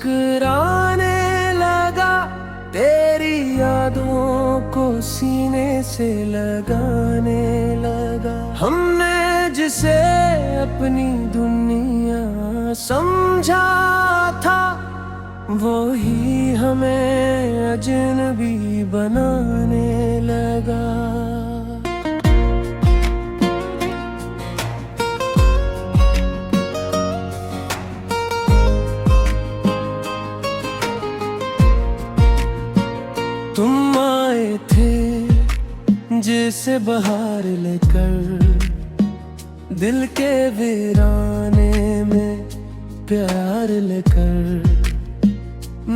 मुस्कुराने लगा, तेरी यादों को सीने से लगाने लगा। हमने जिसे अपनी दुनिया समझा था, वो ही हमें अजनबी बनाने लगा। तुम आए थे जैसे बहार लेकर, दिल के वीराने में प्यार लेकर।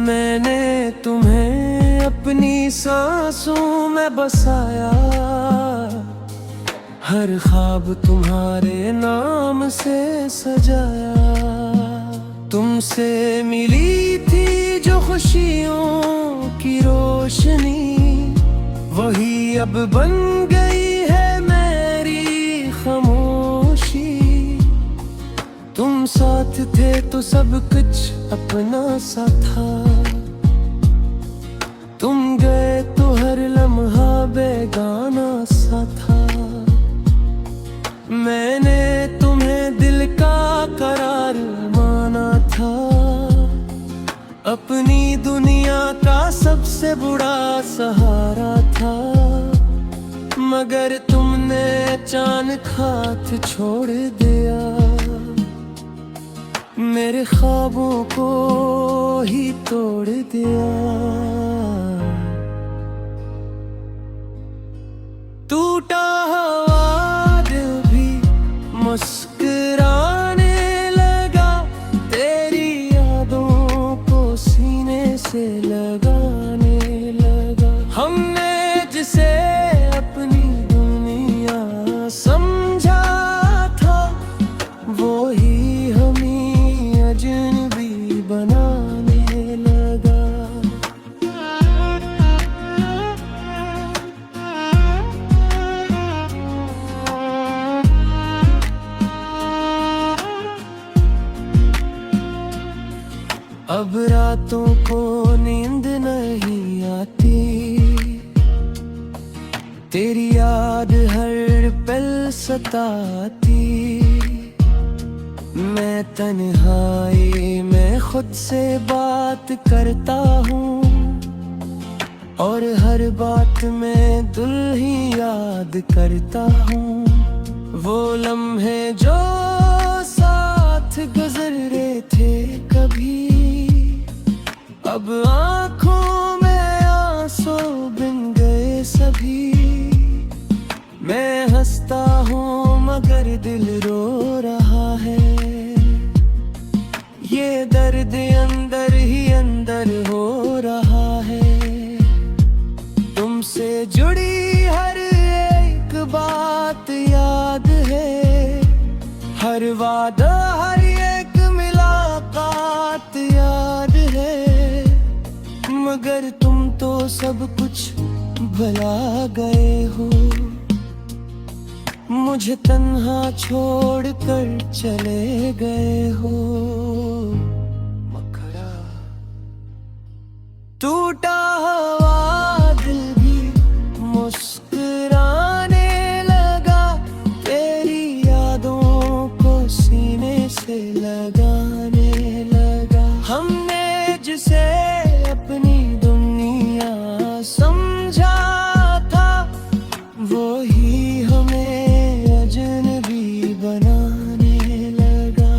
मैंने तुम्हें अपनी सांसों में बसाया, हर ख्वाब तुम्हारे नाम से सजाया। तुमसे मिली थी जो खुशियों की रोशनी, वही अब बन गई है मेरी खामोशी। तुम साथ थे तो सब कुछ अपना सा था, तुम गए तो हर लम्हा बेगाना सा था। मैंने तुम्हें दिल का करार माना था, अपनी दुनिया का सबसे बड़ा सहारा था। मगर तुमने अचानक हाथ छोड़ दिया, मेरे ख्वाबों को ही तोड़ दिया। टूटा हुआ दिल भी मुस्कुराने लगा, तेरी यादों को सीने से लगाने लगा। हमने जिसे अपनी दुनिया समझा था, वो ही हमें अजनबी बनाने लगा। अब रातों को नींद नहीं आती, तेरी याद हर पल सताती। मैं तन्हाई में खुद से बात करता हूँ, और हर बात में दिल ही याद करता हूँ। वो लम्हे जो साथ गुजरे थे कभी, अब आँखों में आंसू बिन गए सभी। मैं हंसता हूँ मगर दिल रो रहा है, ये दर्द अंदर ही अंदर हो रहा है। तुमसे जुड़ी हर एक बात याद है, हर वादा हर एक मुलाकात याद है। मगर तुम तो सब कुछ भुला गए हो, मुझे तन्हा छोड़ कर चले गए हो। मखरा टूटा हुआ दिल भी मुस्कुराने लगा, तेरी यादों को सीने से लगाने लगा। हमने जिसे अपनी दुनिया समझा था, वो ही हमें अजनबी बनाने लगा।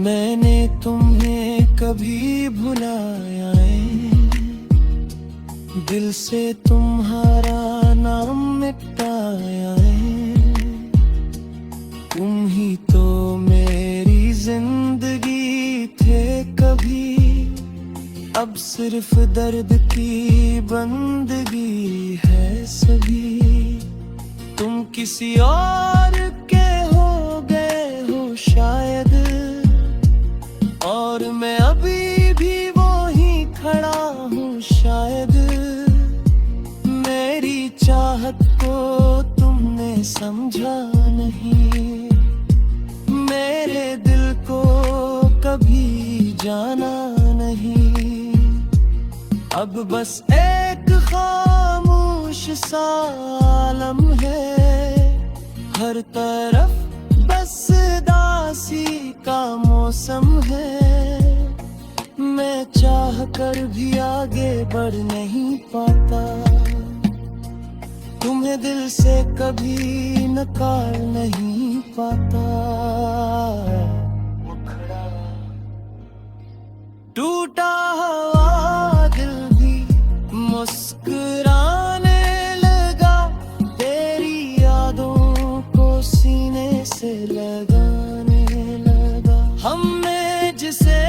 मैंने तुम्हें कभी भुलाया है, दिल से तुम्हारा नाम मिटाया है। तुम ही तो मेरी जिंदगी थे कभी, अब सिर्फ दर्द की बंदगी है सभी। तुम किसी और के हो गए हो शायद, और मैं अभी भी वो ही खड़ा हूँ शायद। तुम्हें समझा नहीं, मेरे दिल को कभी जाना नहीं। अब बस एक खामोश सा आलम है, हर तरफ बस दासी का मौसम है। मैं चाह कर भी आगे बढ़ नहीं पाता, तुम्हें दिल से कभी नकार नहीं पाता। टूटा हुआ दिल भी मुस्कुराने लगा, तेरी यादों को सीने से लगाने लगा। हमने जिसे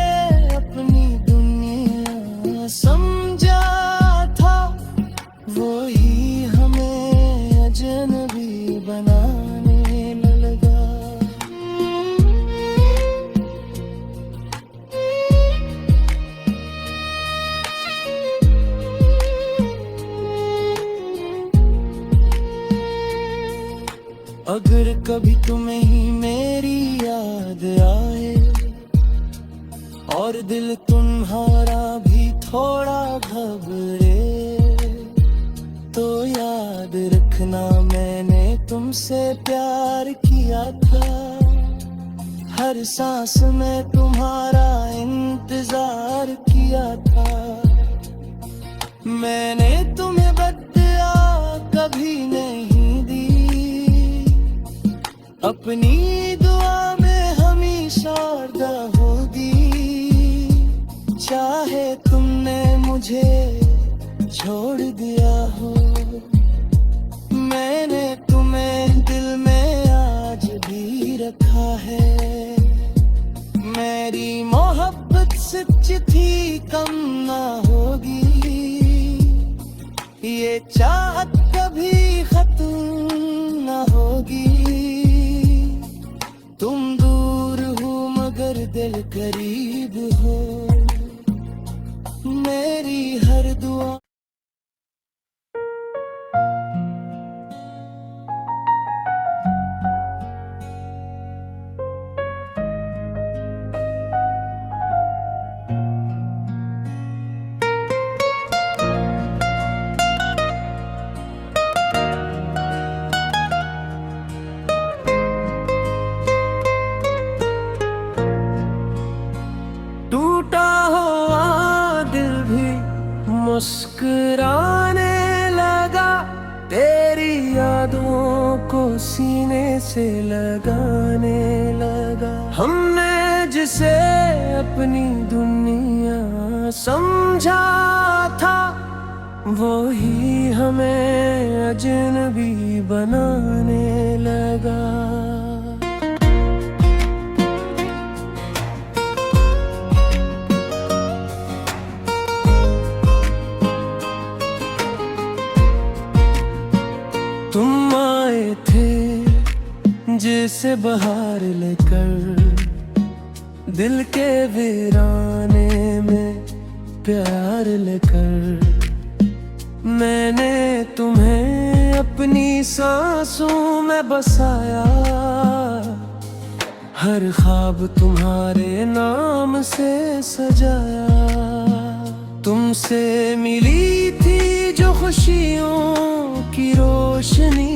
अपनी दुनिया समझा था, वो ही हमें अजनबी बनाने लगा। अगर कभी तुम्हें ही मेरी याद आए और दिल तुम्हारा भी थोड़ा घबरे, तो याद रखना मैंने तुमसे प्यार किया था। हर सांस में तुम्हारा इंतजार किया था। मैंने तुम्हें बदला कभी नहीं दी, अपनी दुआ में हमेशा होगी। चाहे तुमने मुझे छोड़ दिया हो, मैंने तुम्हें दिल में आज भी रखा है। मेरी मोहब्बत सच थी, कम ना होगी। ये चाहत कभी खत्म ना होगी। तुम दूर हो मगर दिल करीब हो, मेरी हर दुआ। टूटा हुआ दिल भी मुस्कुराने लगा, तेरी यादों को सीने से लगाने लगा। हमने जिसे अपनी दुनिया समझा था, वो ही हमें अजनबी बनाने लगा। तुम आए थे जैसे बहार लेकर, दिल के वीराने में प्यार लेकर। मैंने तुम्हें अपनी सांसों में बसाया, हर ख्वाब तुम्हारे नाम से सजाया। तुमसे मिली थी जो खुशियों की रोशनी,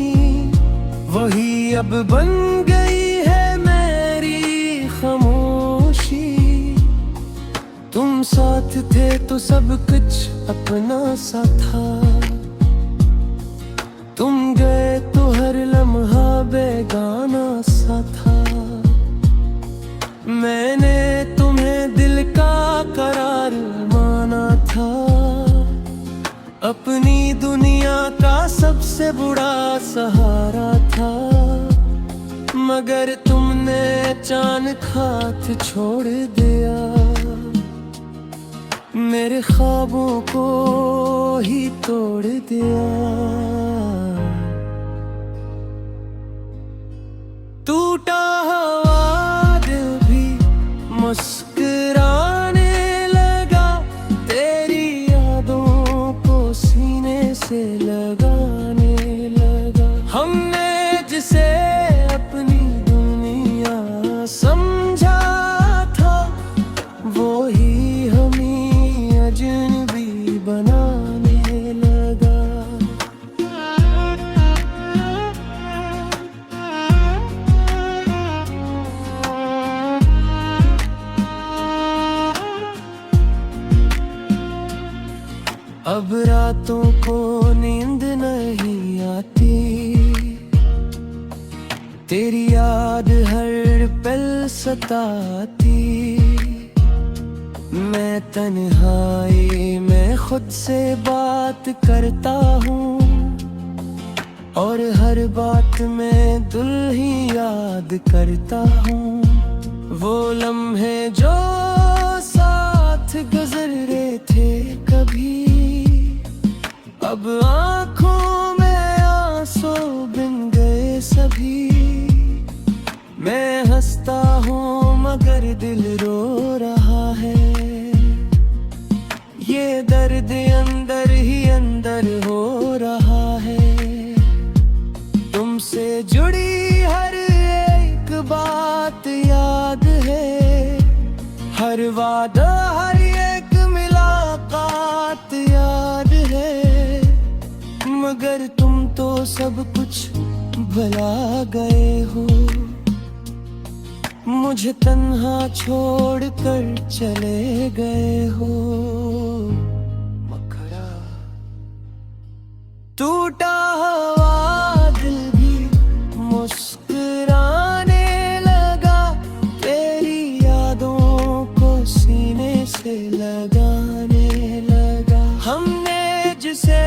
वही अब बन गई है मेरी खामोशी। तुम साथ थे तो सब कुछ अपना सा था, तुम गए तो हर लम्हा बेगाना सा था। मैंने तुम्हें दिल का करार माना था, अपनी दुनिया का सबसे बुरा सहारा था। मगर तुमने अचानक हाथ छोड़ दिया, मेरे ख्वाबों को ही तोड़ दिया। टूटा हुआ दिल भी मुस्कुराने लगा, तेरी यादों को सीने से लगाने लगा। हमने रातों को नींद नहीं आती, तेरी याद हर पल सताती। मैं तन्हाई में खुद से बात करता हूँ, और हर बात में दिल ही याद करता हूँ। वो लम्हे जो साथ गुजरे थे कभी, अब आँखों में आंसू बिन गए सभी। मैं हंसता हूँ मगर दिल रो रहा है, ये दर्द अंदर ही अंदर हो रहा है। तुमसे जुड़ी हर एक बात याद है, हर वादा हर एक मुलाकात याद है। मगर तुम तो सब कुछ भुला गए हो, मुझे तन्हा छोड़ कर चले गए हो। मखरा टूटा हुआ दिल भी मुस्कुराने लगा, तेरी यादों को सीने से लगाने लगा। हमने जिसे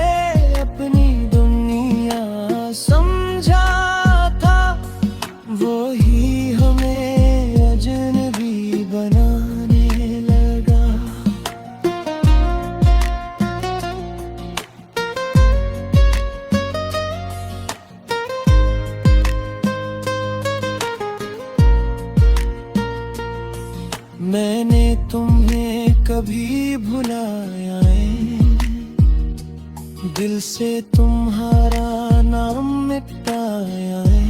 अपनी दुनिया समझा था, वो ही हमें अजनबी बनाने लगा। मैंने तुम्हें कभी भुलाया है, दिल से तुम्हारा नाम मिटाया है।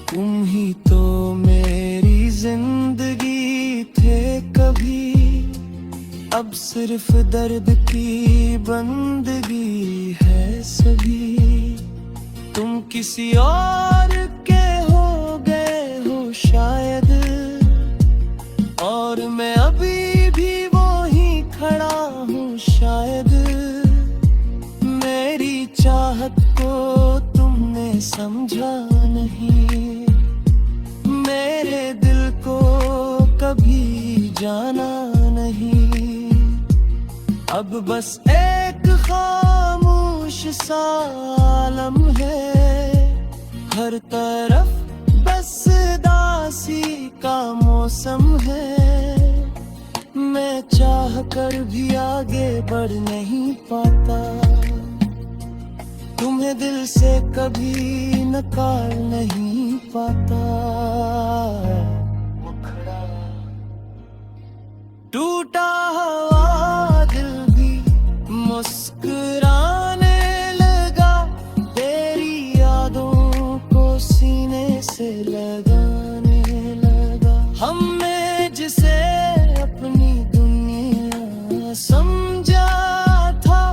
तुम ही तो मेरी जिंदगी थे कभी, अब सिर्फ दर्द की बंदगी है सभी। तुम किसी और के हो गए हो शायद, और मैं अभी भी वो ही खड़ा हूँ शायद। मेरी चाहत को तुमने समझा नहीं, मेरे दिल को कभी जाना नहीं। अब बस एक खामोश सा आलम है, हर तरफ बस दासी का मौसम है। मैं चाह कर भी आगे बढ़ नहीं पाता, तुम्हें दिल से कभी नकार नहीं पाता। टूटा हुआ दिल भी मुस्कुराने लगा, तेरी यादों को सीने से लगाने लगा। हमने जिसे अपनी दुनिया समझा था,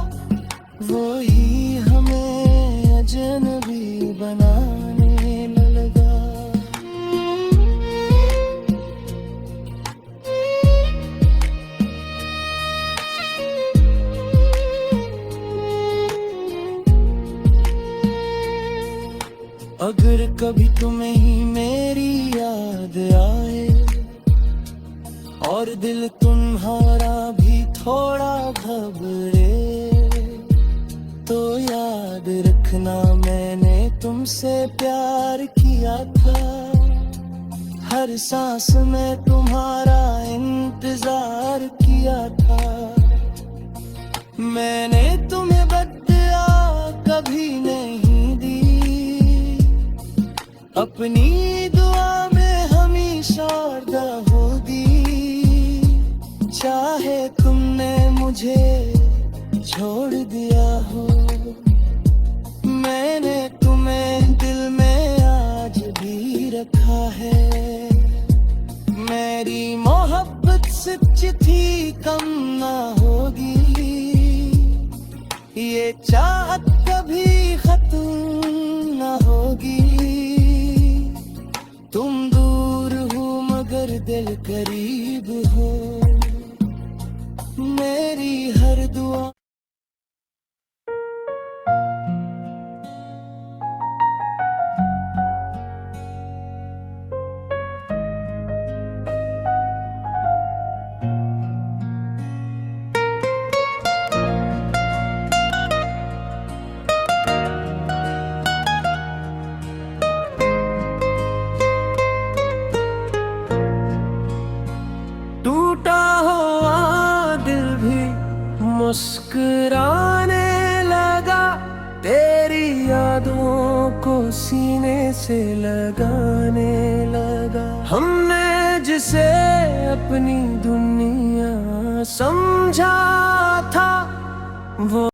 वो ही हमें अजनबी बनाने लगा। अगर कभी तुम्हें ही मेरी याद आए, और दिल तुम्हारा भी थोड़ा घबरे, तो याद रखना मैंने तुमसे प्यार किया था। हर सांस में तुम्हारा इंतजार किया था। मैंने तुम्हें बदला कभी नहीं दी, अपनी दुआ में हमेशा होगी। चाहे तुमने मुझे छोड़ दिया हो, मैंने तुम्हें दिल में आज भी रखा है। मेरी मोहब्बत सच थी, कम ना होगी। ये चाहत कभी खत्म ना होगी। तुम दूर हो मगर दिल करीब हो, मेरी हर दुआ बाहों को सीने से लगाने लगा। हमने जिसे अपनी दुनिया समझा था वो